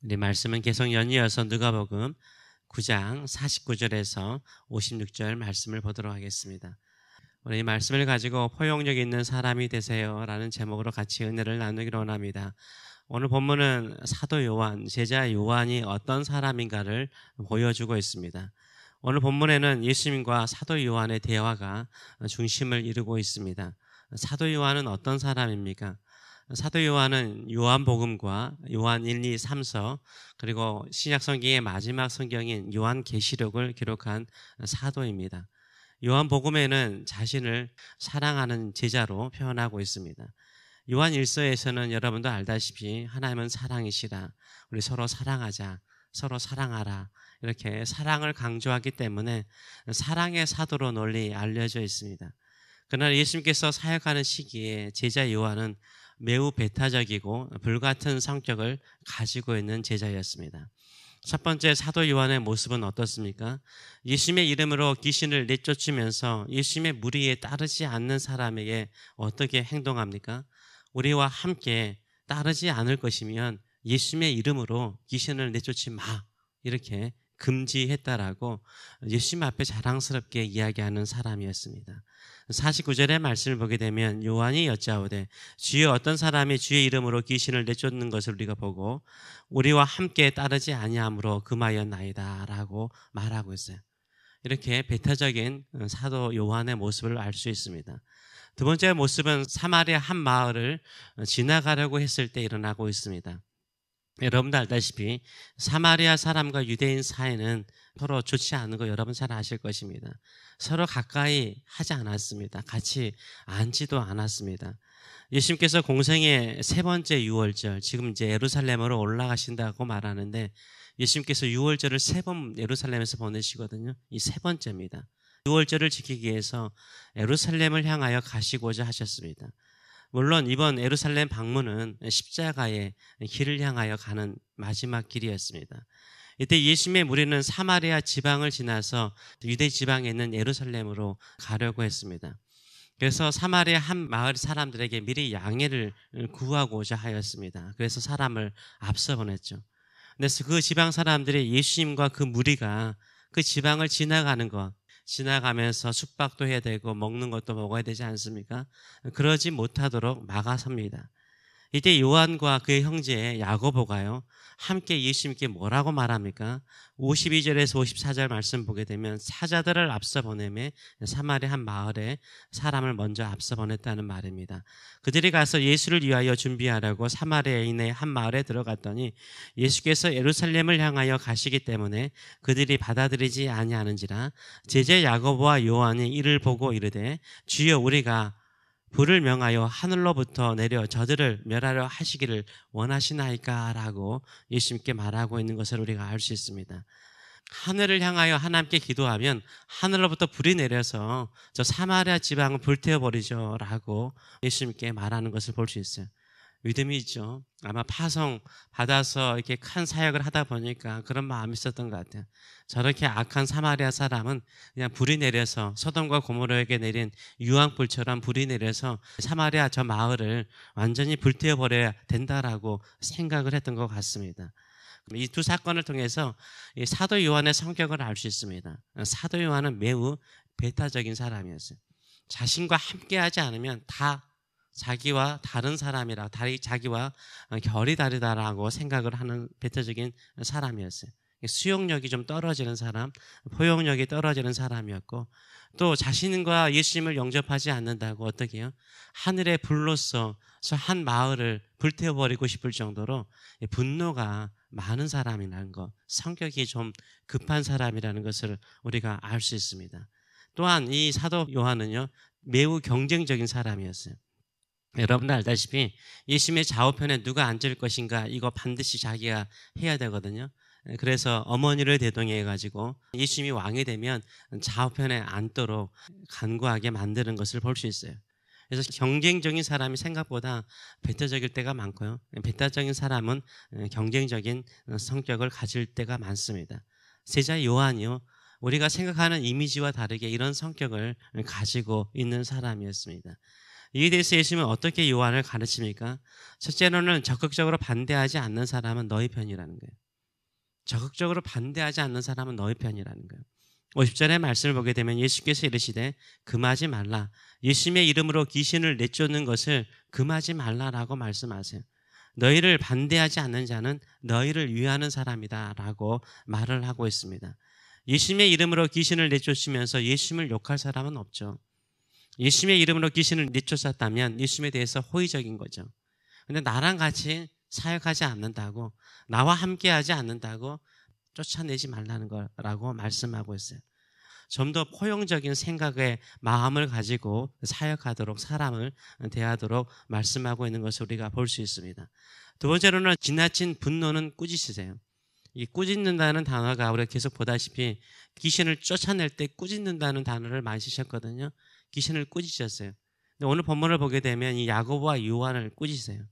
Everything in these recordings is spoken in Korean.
우리 말씀은 계속 연이어서 누가복음 9장 49절에서 56절 말씀을 보도록 하겠습니다. 우리 이 말씀을 가지고 포용력 있는 사람이 되세요 라는 제목으로 같이 은혜를 나누기로 원합니다. 오늘 본문은 사도 요한, 제자 요한이 어떤 사람인가를 보여주고 있습니다. 오늘 본문에는 예수님과 사도 요한의 대화가 중심을 이루고 있습니다. 사도 요한은 어떤 사람입니까? 사도 요한은 요한복음과 요한 1, 2, 3서 그리고 신약성경의 마지막 성경인 요한계시록을 기록한 사도입니다. 요한복음에는 자신을 사랑하는 제자로 표현하고 있습니다. 요한 1서에서는 여러분도 알다시피 하나님은 사랑이시라, 우리 서로 사랑하자, 서로 사랑하라 이렇게 사랑을 강조하기 때문에 사랑의 사도로 널리 알려져 있습니다. 그러나 예수님께서 사역하는 시기에 제자 요한은 매우 배타적이고 불같은 성격을 가지고 있는 제자였습니다. 첫 번째 사도 요한의 모습은 어떻습니까? 예수님의 이름으로 귀신을 내쫓으면서 예수님의 무리에 따르지 않는 사람에게 어떻게 행동합니까? 우리와 함께 따르지 않을 것이면 예수님의 이름으로 귀신을 내쫓지 마 이렇게 금지했다라고 예수님 앞에 자랑스럽게 이야기하는 사람이었습니다. 49절의 말씀을 보게 되면 요한이 여짜오되 주여 어떤 사람이 주의 이름으로 귀신을 내쫓는 것을 우리가 보고 우리와 함께 따르지 아니함으로 금하였나이다 라고 말하고 있어요. 이렇게 배타적인 사도 요한의 모습을 알 수 있습니다. 두 번째 모습은 사마리아 한 마을을 지나가려고 했을 때 일어나고 있습니다. 여러분도 알다시피 사마리아 사람과 유대인 사이는 서로 좋지 않은 거 여러분 잘 아실 것입니다. 서로 가까이 하지 않았습니다. 같이 앉지도 않았습니다. 예수님께서 공생의 세 번째 유월절, 지금 이제 예루살렘으로 올라가신다고 말하는데 예수님께서 유월절을 세 번 예루살렘에서 보내시거든요. 이 세 번째입니다. 유월절을 지키기 위해서 예루살렘을 향하여 가시고자 하셨습니다. 물론 이번 예루살렘 방문은 십자가의 길을 향하여 가는 마지막 길이었습니다. 이때 예수님의 무리는 사마리아 지방을 지나서 유대 지방에 있는 예루살렘으로 가려고 했습니다. 그래서 사마리아 한 마을 사람들에게 미리 양해를 구하고자 하였습니다. 그래서 사람을 앞서 보냈죠. 그래서 그 지방 사람들이 예수님과 그 무리가 그 지방을 지나가는 것, 지나가면서 숙박도 해야 되고 먹는 것도 먹어야 되지 않습니까? 그러지 못하도록 막아섭니다. 이때 요한과 그의 형제 야고보가요 함께 예수님께 뭐라고 말합니까? 52절에서 54절 말씀 보게 되면 사자들을 앞서 보내매 사마리아 한 마을에 사람을 먼저 앞서 보냈다는 말입니다. 그들이 가서 예수를 위하여 준비하라고 사마리아인의 한 마을에 들어갔더니 예수께서 예루살렘을 향하여 가시기 때문에 그들이 받아들이지 아니하는지라 제자 야고보와 요한이 이를 보고 이르되 주여 우리가 불을 명하여 하늘로부터 내려 저들을 멸하려 하시기를 원하시나이까 라고 예수님께 말하고 있는 것을 우리가 알 수 있습니다. 하늘을 향하여 하나님께 기도하면 하늘로부터 불이 내려서 저 사마리아 지방을 불태워버리죠 라고 예수님께 말하는 것을 볼 수 있어요. 믿음이 있죠. 아마 파송 받아서 이렇게 큰 사역을 하다 보니까 그런 마음이 있었던 것 같아요. 저렇게 악한 사마리아 사람은 그냥 불이 내려서 소돔과 고모라에게 내린 유황불처럼 불이 내려서 사마리아 저 마을을 완전히 불태워버려야 된다라고 생각을 했던 것 같습니다. 이 두 사건을 통해서 사도 요한의 성격을 알 수 있습니다. 사도 요한은 매우 배타적인 사람이었어요. 자신과 함께하지 않으면 다 자기와 다른 사람이라 자기와 결이 다르다라고 생각을 하는 배타적인 사람이었어요. 수용력이 좀 떨어지는 사람, 포용력이 떨어지는 사람이었고 또 자신과 예수님을 영접하지 않는다고 어떻게 해요? 하늘의 불로서 저 한 마을을 불태워버리고 싶을 정도로 분노가 많은 사람이라는 것, 성격이 좀 급한 사람이라는 것을 우리가 알 수 있습니다. 또한 이 사도 요한은요 매우 경쟁적인 사람이었어요. 여러분도 알다시피 예수님의 좌우편에 누가 앉을 것인가 이거 반드시 자기가 해야 되거든요. 그래서 어머니를 대동해 가지고 예수님이 왕이 되면 좌우편에 앉도록 간구하게 만드는 것을 볼 수 있어요. 그래서 경쟁적인 사람이 생각보다 배타적일 때가 많고요. 배타적인 사람은 경쟁적인 성격을 가질 때가 많습니다. 제자 요한이요 우리가 생각하는 이미지와 다르게 이런 성격을 가지고 있는 사람이었습니다. 이에 대해서 예수님은 어떻게 요한을 가르칩니까? 첫째로는 적극적으로 반대하지 않는 사람은 너희 편이라는 거예요. 적극적으로 반대하지 않는 사람은 너희 편이라는 거예요. 50절의 말씀을 보게 되면 예수께서 이르시되 금하지 말라. 예수님의 이름으로 귀신을 내쫓는 것을 금하지 말라라고 말씀하세요. 너희를 반대하지 않는 자는 너희를 위하는 사람이다 라고 말을 하고 있습니다. 예수님의 이름으로 귀신을 내쫓으면서 예수님을 욕할 사람은 없죠. 예수님의 이름으로 귀신을 내쫓았다면 예수님에 대해서 호의적인 거죠. 근데 나랑 같이 사역하지 않는다고, 나와 함께하지 않는다고 쫓아내지 말라는 거라고 말씀하고 있어요. 좀 더 포용적인 생각의 마음을 가지고 사역하도록, 사람을 대하도록 말씀하고 있는 것을 우리가 볼 수 있습니다. 두 번째로는 지나친 분노는 꾸짖으세요. 이 꾸짖는다는 단어가 우리가 계속 보다시피 귀신을 쫓아낼 때 꾸짖는다는 단어를 많이 쓰셨거든요. 귀신을 꾸짖으셨어요. 근데 오늘 본문을 보게 되면 이 야고보와 요한을 꾸짖으세요.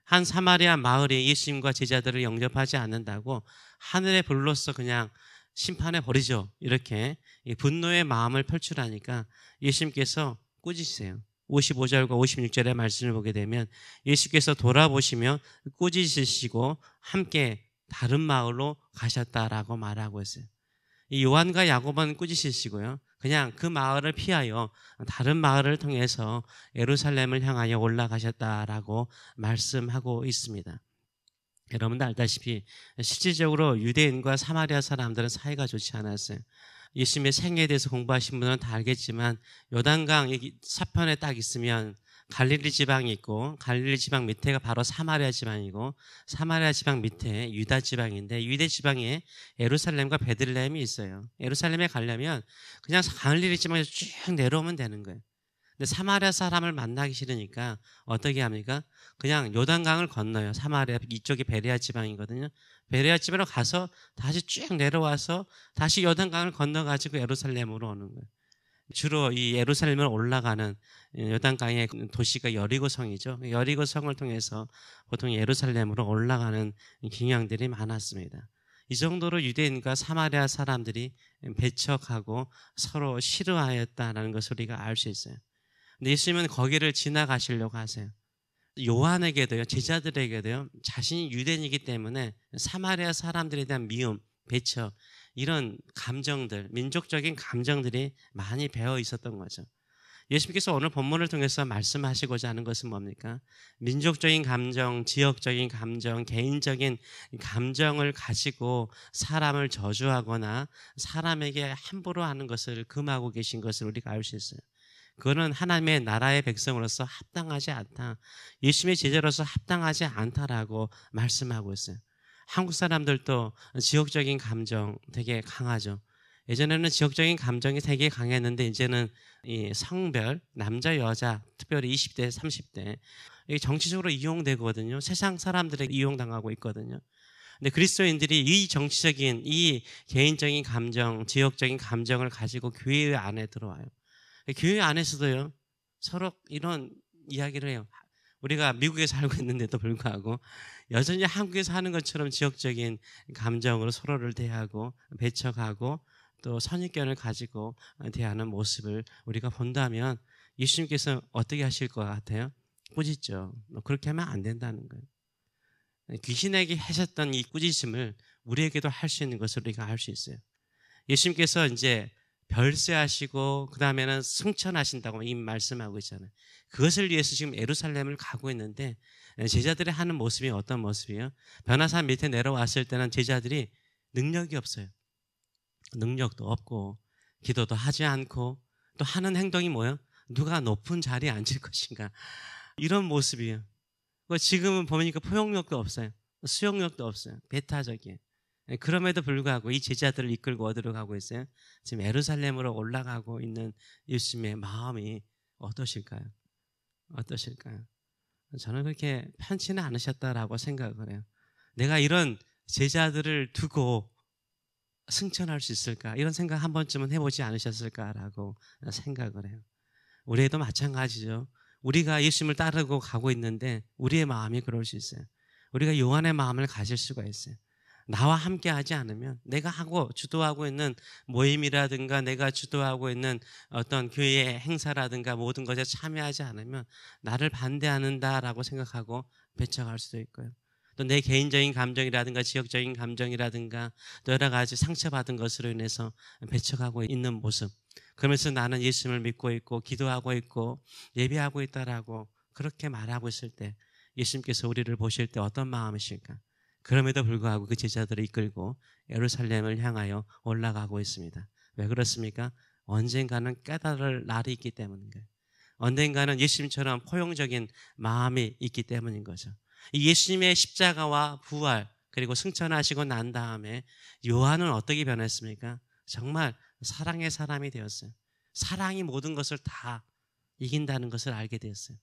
한 사마리아 마을이 예수님과 제자들을 영접하지 않는다고 하늘의 불로서 그냥 심판해 버리죠. 이렇게 분노의 마음을 표출하니까 예수님께서 꾸짖으세요. 55절과 56절의 말씀을 보게 되면 예수께서 돌아보시며 꾸짖으시고 함께 다른 마을로 가셨다라고 말하고 있어요. 이 요한과 야고보는 꾸짖으시고요. 그냥 그 마을을 피하여 다른 마을을 통해서 예루살렘을 향하여 올라가셨다라고 말씀하고 있습니다. 여러분도 알다시피 실질적으로 유대인과 사마리아 사람들은 사이가 좋지 않았어요. 예수님의 생애에 대해서 공부하신 분은 다 알겠지만 요단강 서편에 딱 있으면 갈릴리 지방이 있고 갈릴리 지방 밑에가 바로 사마리아 지방이고 사마리아 지방 밑에 유다 지방인데 유대 지방에 예루살렘과 베들레헴이 있어요. 예루살렘에 가려면 그냥 갈릴리 지방에서 쭉 내려오면 되는 거예요. 근데 사마리아 사람을 만나기 싫으니까 어떻게 합니까? 그냥 요단강을 건너요. 사마리아 이쪽이 베레아 지방이거든요. 베레아 지방으로 가서 다시 쭉 내려와서 다시 요단강을 건너가지고 예루살렘으로 오는 거예요. 주로 이 예루살렘을 올라가는 요단강의 도시가 여리고성이죠. 여리고성을 통해서 보통 예루살렘으로 올라가는 경향들이 많았습니다. 이 정도로 유대인과 사마리아 사람들이 배척하고 서로 싫어하였다는 것을 우리가 알 수 있어요. 근데 예수님은 거기를 지나가시려고 하세요. 요한에게도요, 제자들에게도요, 자신이 유대인이기 때문에 사마리아 사람들에 대한 미움, 배척, 이런 감정들, 민족적인 감정들이 많이 배어 있었던 거죠. 예수님께서 오늘 본문을 통해서 말씀하시고자 하는 것은 뭡니까? 민족적인 감정, 지역적인 감정, 개인적인 감정을 가지고 사람을 저주하거나 사람에게 함부로 하는 것을 금하고 계신 것을 우리가 알 수 있어요. 그거는 하나님의 나라의 백성으로서 합당하지 않다. 예수님의 제자로서 합당하지 않다라고 말씀하고 있어요. 한국 사람들도 지역적인 감정 되게 강하죠. 예전에는 지역적인 감정이 되게 강했는데 이제는 이 성별, 남자, 여자, 특별히 20대, 30대 이게 정치적으로 이용되거든요. 세상 사람들에게 이용당하고 있거든요. 근데 그리스도인들이 이 정치적인, 이 개인적인 감정, 지역적인 감정을 가지고 교회 안에 들어와요. 교회 안에서도요, 서로 이런 이야기를 해요. 우리가 미국에 살고 있는데도 불구하고 여전히 한국에서 하는 것처럼 지역적인 감정으로 서로를 대하고 배척하고 또 선입견을 가지고 대하는 모습을 우리가 본다면 예수님께서 어떻게 하실 것 같아요? 꾸짖죠. 그렇게 하면 안 된다는 거예요. 귀신에게 하셨던 이 꾸짖음을 우리에게도 할 수 있는 것을 우리가 알 수 있어요. 예수님께서 이제 별세하시고 그 다음에는 승천하신다고 이미 말씀하고 있잖아요. 그것을 위해서 지금 예루살렘을 가고 있는데 제자들이 하는 모습이 어떤 모습이에요? 변화산 밑에 내려왔을 때는 제자들이 능력이 없어요. 능력도 없고 기도도 하지 않고 또 하는 행동이 뭐예요? 누가 높은 자리에 앉을 것인가, 이런 모습이에요. 지금은 보니까 포용력도 없어요. 수용력도 없어요. 배타적이에요. 그럼에도 불구하고 이 제자들을 이끌고 어디로 가고 있어요? 지금 예루살렘으로 올라가고 있는 예수님의 마음이 어떠실까요? 어떠실까요? 저는 그렇게 편치는 않으셨다라고 생각을 해요. 내가 이런 제자들을 두고 승천할 수 있을까? 이런 생각 한 번쯤은 해보지 않으셨을까라고 생각을 해요. 우리도 마찬가지죠. 우리가 예수님을 따르고 가고 있는데 우리의 마음이 그럴 수 있어요. 우리가 요한의 마음을 가질 수가 있어요. 나와 함께 하지 않으면, 내가 주도하고 있는 모임이라든가 내가 주도하고 있는 어떤 교회의 행사라든가 모든 것에 참여하지 않으면 나를 반대하는다라고 생각하고 배척할 수도 있고요. 또 내 개인적인 감정이라든가 지역적인 감정이라든가 또 여러 가지 상처받은 것으로 인해서 배척하고 있는 모습, 그러면서 나는 예수님을 믿고 있고 기도하고 있고 예배하고 있다라고 그렇게 말하고 있을 때 예수님께서 우리를 보실 때 어떤 마음이실까? 그럼에도 불구하고 그 제자들을 이끌고 예루살렘을 향하여 올라가고 있습니다. 왜 그렇습니까? 언젠가는 깨달을 날이 있기 때문인 거예요. 언젠가는 예수님처럼 포용적인 마음이 있기 때문인 거죠. 이 예수님의 십자가와 부활 그리고 승천하시고 난 다음에 요한은 어떻게 변했습니까? 정말 사랑의 사람이 되었어요. 사랑이 모든 것을 다 이긴다는 것을 알게 되었어요.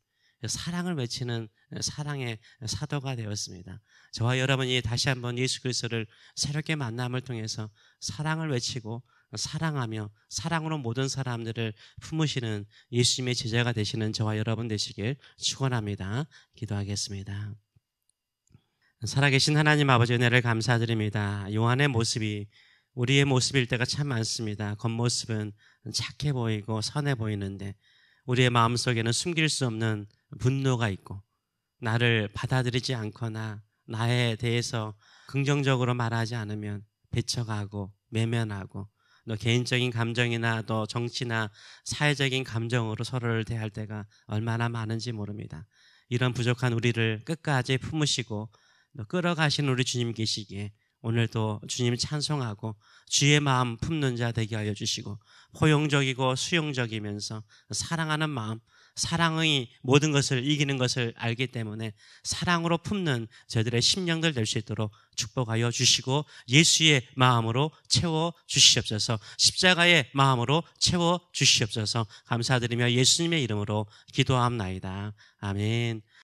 사랑을 외치는 사랑의 사도가 되었습니다. 저와 여러분이 다시 한번 예수 그리스도를 새롭게 만남을 통해서 사랑을 외치고 사랑하며 사랑으로 모든 사람들을 품으시는 예수님의 제자가 되시는 저와 여러분 되시길 축원합니다. 기도하겠습니다. 살아계신 하나님 아버지 은혜를 감사드립니다. 요한의 모습이 우리의 모습일 때가 참 많습니다. 겉모습은 착해 보이고 선해 보이는데 우리의 마음속에는 숨길 수 없는 분노가 있고, 나를 받아들이지 않거나 나에 대해서 긍정적으로 말하지 않으면 배척하고 외면하고 또 개인적인 감정이나 또 정치나 사회적인 감정으로 서로를 대할 때가 얼마나 많은지 모릅니다. 이런 부족한 우리를 끝까지 품으시고 또 끌어가시는 우리 주님 계시기에 오늘도 주님 찬송하고 주의 마음 품는 자 되게 하여 주시고, 포용적이고 수용적이면서 사랑하는 마음, 사랑의 모든 것을 이기는 것을 알기 때문에 사랑으로 품는 저희들의 심령들 될 수 있도록 축복하여 주시고 예수의 마음으로 채워 주시옵소서. 십자가의 마음으로 채워 주시옵소서. 감사드리며 예수님의 이름으로 기도합나이다. 아멘.